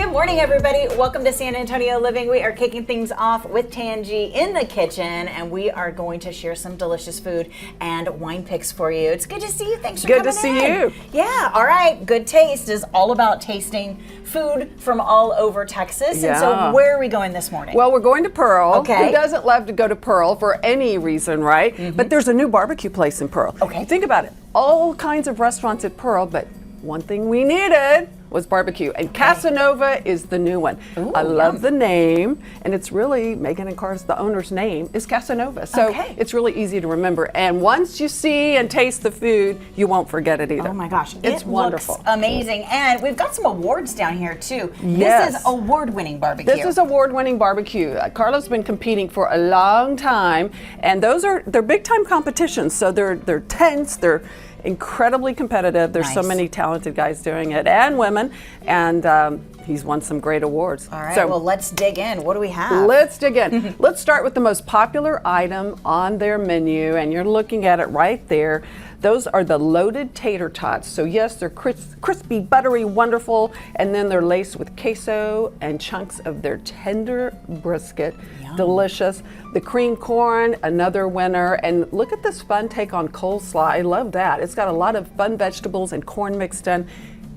Good morning, everybody. Welcome to San Antonio Living. We are kicking things off with Tanji in the kitchen, and we are going to share some delicious food and wine picks for you. It's good to see you. Thanks for coming in. Good to see you. Yeah, all right. Good Taste is all about tasting food from all over Texas. Yeah. And so where are we going this morning? Well, we're going to Pearl. Okay. Who doesn't love to go to Pearl for any reason, right? Mm-hmm. But there's a new barbecue place in Pearl. Okay. Think about it. All kinds of restaurants at Pearl, but one thing we needed was barbecue, and Casanova is the new one. Ooh, I love the name, and it's really, Megan and Carr's, the owner's name is Casanova, so it's really easy to remember. And once you see and taste the food, you won't forget it either. Oh my gosh, it's wonderful. Looks amazing, and we've got some awards down here too. Yes. This is award-winning barbecue. This is award-winning barbecue. Carla's been competing for a long time, and they're big-time competitions, so they're tense, they're incredibly competitive. There's so many talented guys doing it, and women, and he's won some great awards. All right, so, well, let's dig in. What do we have? Let's dig in. Let's start with the most popular item on their menu, and you're looking at it right there. Those are the loaded tater tots. So yes, they're crispy, buttery, wonderful, and then they're laced with queso and chunks of their tender brisket. Yum. Delicious. The cream corn, another winner. And look at this fun take on coleslaw. I love that. It's got a lot of fun vegetables and corn mixed in.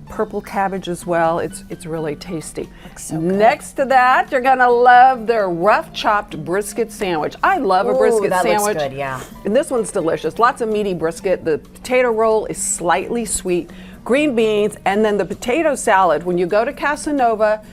Purple cabbage as well. It's really tasty. Looks so good. Next to that, you're gonna love their rough chopped brisket sandwich. I love a brisket that sandwich. Looks good, yeah. And this one's delicious. Lots of meaty brisket. The potato roll is slightly sweet. Green beans, and then the potato salad. When you go to Casanova,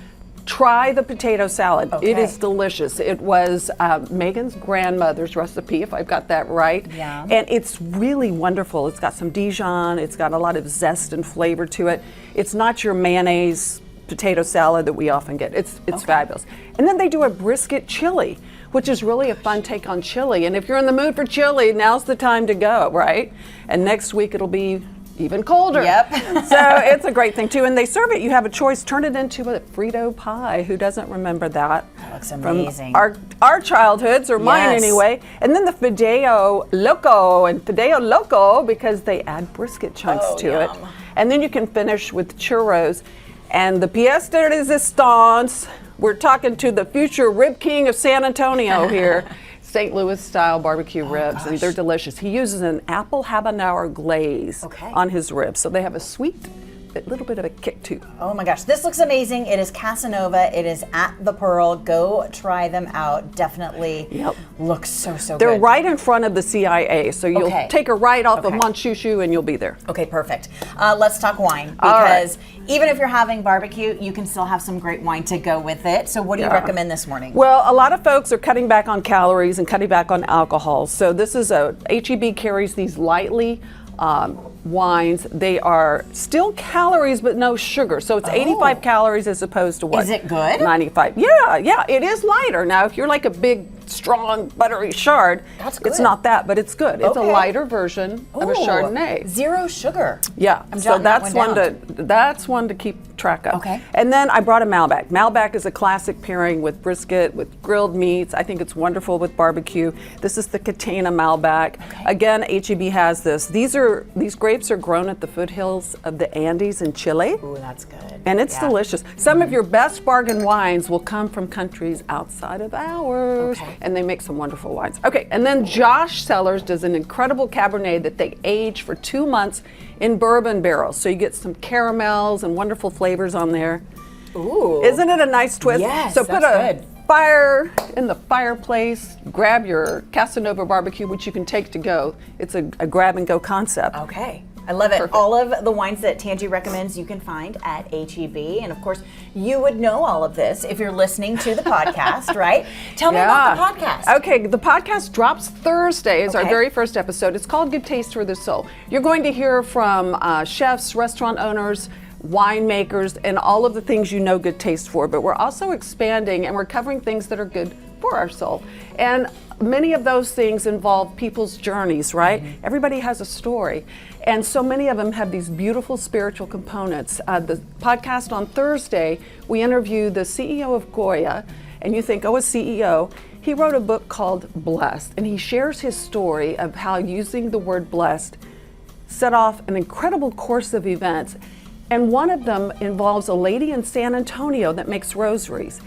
try the potato salad. Okay. It is delicious. It was Megan's grandmother's recipe, if I've got that right. Yeah. And it's really wonderful. It's got some Dijon. It's got a lot of zest and flavor to it. It's not your mayonnaise potato salad that we often get. It's fabulous. And then they do a brisket chili, which is really a fun take on chili. And if you're in the mood for chili, now's the time to go, right? And next week it'll be even colder. Yep. So it's a great thing too. And they serve it, you have a choice, turn it into a Frito pie. Who doesn't remember that? That looks amazing. From our childhoods, or mine anyway. And then the Fideo Loco, because they add brisket chunks to it. And then you can finish with churros. And the pièce de résistance, we're talking to the future Rib King of San Antonio here. St. Louis style barbecue ribs, and they're delicious. He uses an apple habanero glaze on his ribs, so they have a sweet, a little bit of a kick too. Oh my gosh, this looks amazing. It is Casanova. It is at the Pearl. Go try them out. Definitely looks so good. They're right in front of the CIA, so you'll take a right off of Monchouchou and you'll be there. Okay, perfect. Let's talk wine, because even if you're having barbecue, you can still have some great wine to go with it. So what do you recommend this morning? Well, a lot of folks are cutting back on calories and cutting back on alcohol. So this is HEB carries these lightly wines. They are still calories, but no sugar. So it's 85 calories as opposed to what? Is it good? 95. Yeah, it is lighter. Now, if you're like a big, strong, buttery Chard, it's not that, but it's good. It's a lighter version of a Chardonnay. Zero sugar. Yeah, so that's one to keep track of. Okay. And then I brought a Malbec. Malbec is a classic pairing with brisket, with grilled meats. I think it's wonderful with barbecue. This is the Catena Malbec. Again, HEB has this. These grapes are grown at the foothills of the Andes in Chile. Ooh, that's good. And it's delicious. Some of your best bargain wines will come from countries outside of ours. And they make some wonderful wines. Okay, and then Josh Cellars does an incredible Cabernet that they age for 2 months in bourbon barrels. So you get some caramels and wonderful flavors on there. Ooh. Isn't it a nice twist? Yes, so put a fire in the fireplace, grab your Casanova barbecue, which you can take to go. It's a grab and go concept. Okay. I love it. Perfect. All of the wines that Tanji recommends you can find at HEB. And of course, you would know all of this if you're listening to the podcast, right? Tell me about the podcast. Okay, the podcast drops Thursday. It's our very first episode. It's called Good Taste for the Soul. You're going to hear from chefs, restaurant owners, winemakers, and all of the things you know good taste for. But we're also expanding, and we're covering things that are good for our soul. And many of those things involve people's journeys, right? Everybody has a story. And so many of them have these beautiful spiritual components. The podcast on Thursday, we interview the CEO of Goya, and you think, oh, a CEO. He wrote a book called Blessed, and he shares his story of how using the word blessed set off an incredible course of events. And one of them involves a lady in San Antonio that makes rosaries.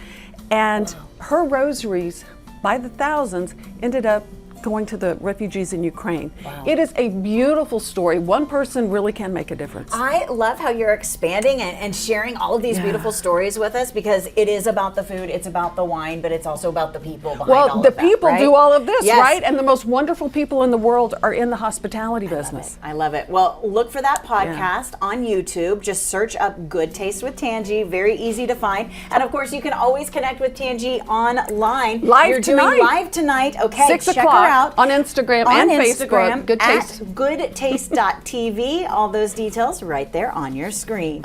And her rosaries, by the thousands, ended up going to the refugees in Ukraine. Wow. It is a beautiful story. One person really can make a difference. I love how you're expanding and sharing all of these beautiful stories with us, because it is about the food, it's about the wine, but it's also about the people behind all of The that, people right? do all of this, Yes. right? And the most wonderful people in the world are in the hospitality business. I love it. Well, look for that podcast on YouTube. Just search up Good Taste with Tanji. Very easy to find. And of course, you can always connect with Tanji online. Live You're tonight. doing live tonight. Okay, 6 check o'clock her out on Instagram on and Instagram Facebook. Good Taste. at goodtaste.tv. All those details right there on your screen.